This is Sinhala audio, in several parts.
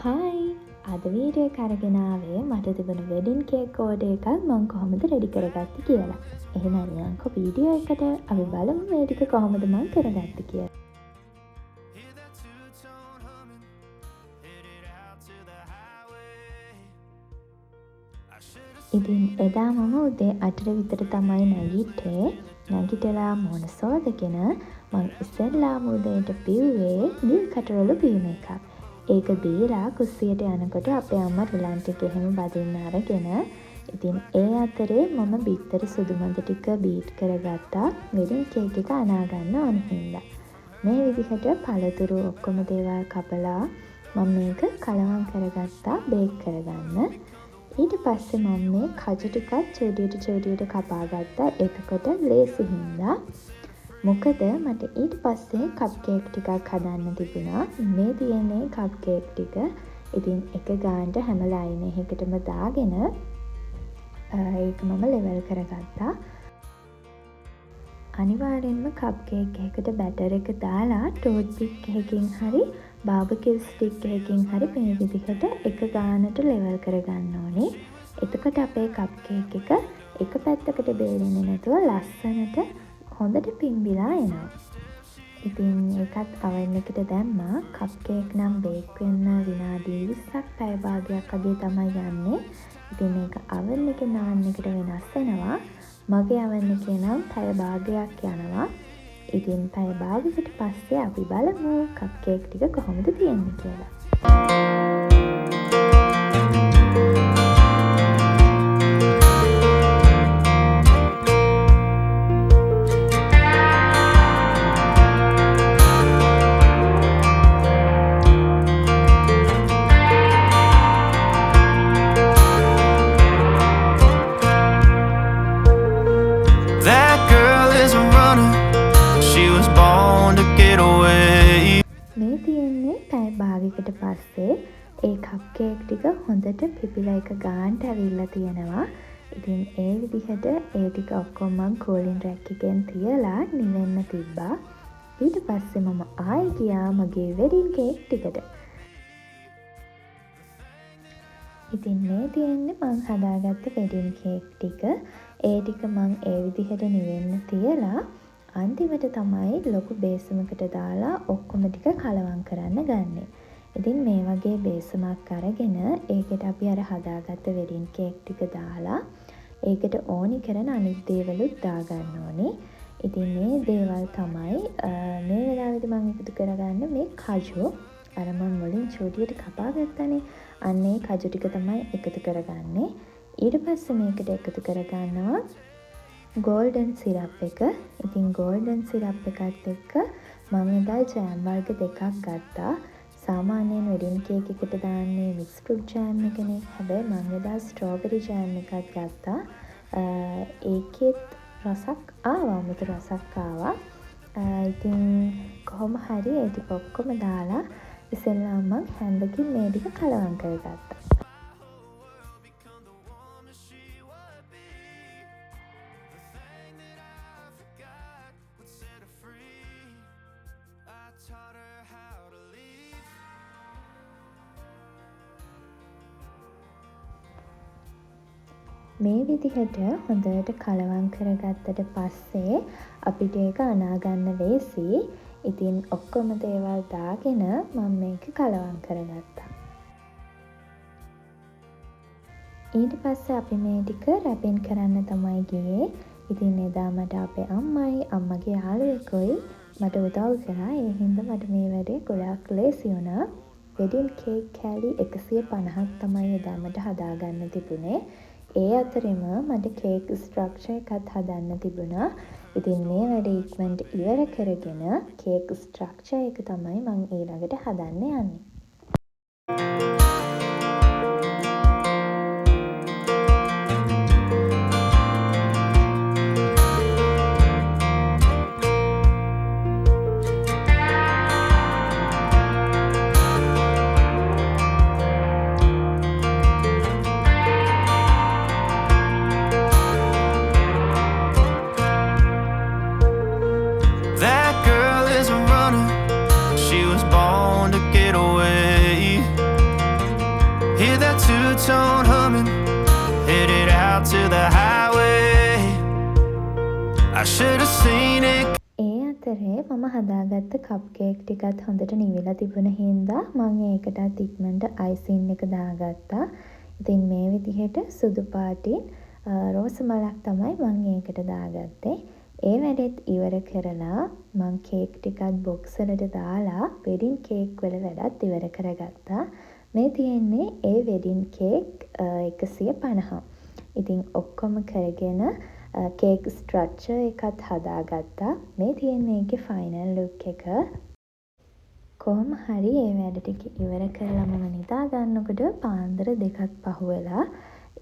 හායි! අද වීඩියෝ එක අරගෙන ආවේ මට තිබුණ වෙඩින් කේක් ඕඩර් එකක් මම කොහොමද රෙඩි කරගත්තේ කියලා. එහෙනම් යන්කෝ වීඩියෝ එකට අපි බලමු මේ ටික කොහොමද මම කරගත්තේ කියලා. ඉතින් එදා මම උදේ 8 විතර තමයි නැගිට්ටේ. නැගිටලා මොන සෝදගෙන මං ඉස්සෙල්ලාම උදේට බිව්වේ නිල් කටරොළු බීම එකක්. ඒක බීලා කුස්සියට යනකොට අපේ අම්මා රිලන්ට් එක එහෙම බදින්න අරගෙන ඉතින් ඒ අතරේ මම බිත්තර සුදු මද ටික බීට් කරගත්තා වෙඩින් කේක් එක අනාගන්න ඕන හින්දා. මේ විදිහට පළතුරු ඔක්කොම දේවල් කපලා මම මේක කලවම් කරගත්තා බේක් කරගන්න. ඊට පස්සේ මම මේ කජු ටිකත් චූටියට කපා ගත්තා. එතකොට ලේසි හින්දා. මොකද මට ඊට පස්සේ කප් කේක් ටිකක් හදන්න තිබුණා. මේ තියෙන්නේ කප් කේක් ටික. ඉතින් එක ගානට හැම ලයින් එකකටම දාගෙන ඒක මම ලෙවල් කරගත්තා. අනිවාර්යෙන්ම කප් කේක් එකකට බැටර් එක දාලා ටෝට් පික් එකකින් හරි බාබකියු ස්ටික් එකකින් හරි මේ විදිහට එක ගානට ලෙවල් කරගන්න ඕනේ. එතකොට අපේ කප් කේක් එක එක පැත්තකට බේරෙන්නේ නැතුව ලස්සනට හොඳට පිම්බිලා එනවා. ඉතින් ඒකත් oven එකට දැම්මා. කප් කේක් නම් බේක් වෙන්න විනාඩි 20ක් පැය භාගයක් වගේ තමයි යන්නේ. ඉතින් ඒක oven එකේ නාන්න එකට වෙනස් වෙනවා. මගේ oven එකේ නම් පැය භාගයක් යනවා. ඉතින් පැය භාගයකට පස්සේ අපි බලමු කප් කේක් ටික කොහොමද තියෙන්නේ කියලා. මේ තියෙන්නේ පැය භාගයකට පස්සේ ඒ කප් කේක් ටික හොඳට පිපිලා එක ගානට ඇවිල්ලා තියෙනවා. ඉතින් ඒ විදිහට ඒ ටික ඔක්කොම මම කූලින් රැක් එකෙන් තියලා නිවෙන්න තිබ්බා. ඊට පස්සේ මම ආයෙ ගියා මගේ වෙඩින් කේක් ටිකට. ඉතින් මේ තියෙන්නේ මම හදාගත්ත වෙඩින් කේක් ටික. ඒ ටික මම ඒ විදිහට නිවෙන්න තියලා අන්තිමට තමයි ලොකු බේසමකට දාලා ඔක්කොම ටික කලවම් කරන්න ගන්නෙ. ඉතින් මේ වගේ බේසමක් අරගෙන ඒකට අපි අර හදාගත්ත වෙඩින් කේක් ටික දාලා ඒකට ඕනි කරන අනිත් දේවලුත් දාගන්න ඕනේ. ඉතින් මේ දේවල් තමයි මේ වෙලාවේදී මම එකතු කරගන්න මේ කජු. අර මම මුලින් චූටියට කපා ගත්තනේ. අන්න ඒ කජු ටික තමයි එකතු කරගන්නේ. ඊට පස්සේ මේකට එකතු කරගන්නවා ගෝල්ඩන් සිරප් එක. ඉතින් ගෝල්ඩන් සිරප් එකත් එක්ක මම එදා ජෑම් වර්ග දෙකක් ගත්තා. සාමාන්‍යයෙන් වෙඩින් කේක් එකට දාන්නේ මික්ස් ෆෘට් ජෑම් එකනේ. හැබැයි මම එදා ස්ට්‍රෝබෙරි ජෑම් එකක් ගත්තා. ඒකෙත් රසක් ආවා, අමුතු රසක් ආවා. ඉතින් කොහොම හරි ඒ ටික ඔක්කොම දාලා ඉස්සෙල්ලාම මම හැන්දකින් මේ ටික කලවම් කරගත්තා. මේ විදිහට හොඳට කලවම් කරගත්තට පස්සේ අපිට ඒක අනාගන්න ලේසි. ඉතින් ඔක්කොම දේවල් දාගෙන මම මේක කලවම් කරගත්තා. ඊට පස්සේ අපි මේ ටික රැපින් කරන්න තමයි ගියේ. ඉතින් එදා මට අපේ අම්මයි අම්මගේ යාළුවෙකුයි මට උදව් කරා. ඒ හින්දා මට මේ වැඩේ ගොඩාක් ලේසි වුණා. වෙඩින් කේක් කෑලි 150ක් තමයි එදා මට හදාගන්න තිබුණේ. ඒ අතරෙම මට කේක් ස්ට්‍රක්චර් එකත් හදන්න තිබුණා. ඉතින් මේ වැඩේ ඉක්මනට ඉවර කරගෙන කේක් ස්ට්‍රක්චර් එක තමයි මම ඊළඟට හදන්න යන්නේ. That girl is a runner. She was born to get away. Hear that two-tone humming, headed out to the highway. I should have seen it. ඒ අතරේ මම හදාගත්ත කප් කේක් ටිකත් හොඳට නිවිලා තිබුණ හින්දා මම ඒකටත් ඉක්මනට අයිසින් එක දාගත්තා. ඉතින් මේ විදිහට සුදු පාටින් රෝස මලක් තමයි මම ඒකට දාගත්තේ. ඒ වැඩෙත් ඉවර කරලා මම කේක් ටිකත් බොක්ස් වලට දාලා වෙඩින් කේක් වල වැඩත් ඉවර කරගත්තා. මේ තියෙන්නේ ඒ වෙඩින් කේක් 150. ඉතින් ඔක්කොම කරගෙන කේක් ස්ට්‍රක්චර් එකත් හදාගත්තා. මේ තියෙන්නේ ඒකේ ෆයිනල් ලුක් එක. කොහොම හරි ඒ වැඩ ටික ඉවර කරලා මම නිදා ගන්නකොට පාන්දර 2ක් පහුවෙලා.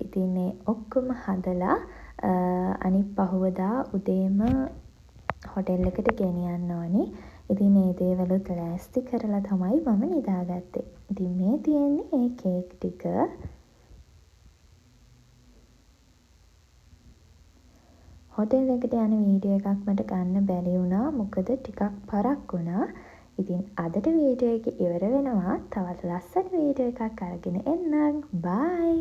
ඉතින් මේ ඔක්කොම හදලා අනිත් පහුවදා උදේම හොටෙල් එකට ගෙනියන්න ඕනි. ඉතින් මේ දේවලුත් ලෑස්ති කරලා තමයි මම නිදාගත්තේ. ඉතින් මේ තියෙන්නේ ඒ කේක් ටික. හොටෙල් එකට යන වීඩියෝ එකක් මට ගන්න බැරි වුණා. මොකද ටිකක් පරක් වුණා. ඉතින් අදට වීඩියෝ එක ඉවර වෙනවා. තවත් ලස්සන වීඩියෝ එකක් අරගෙන එන්නම්. බයි.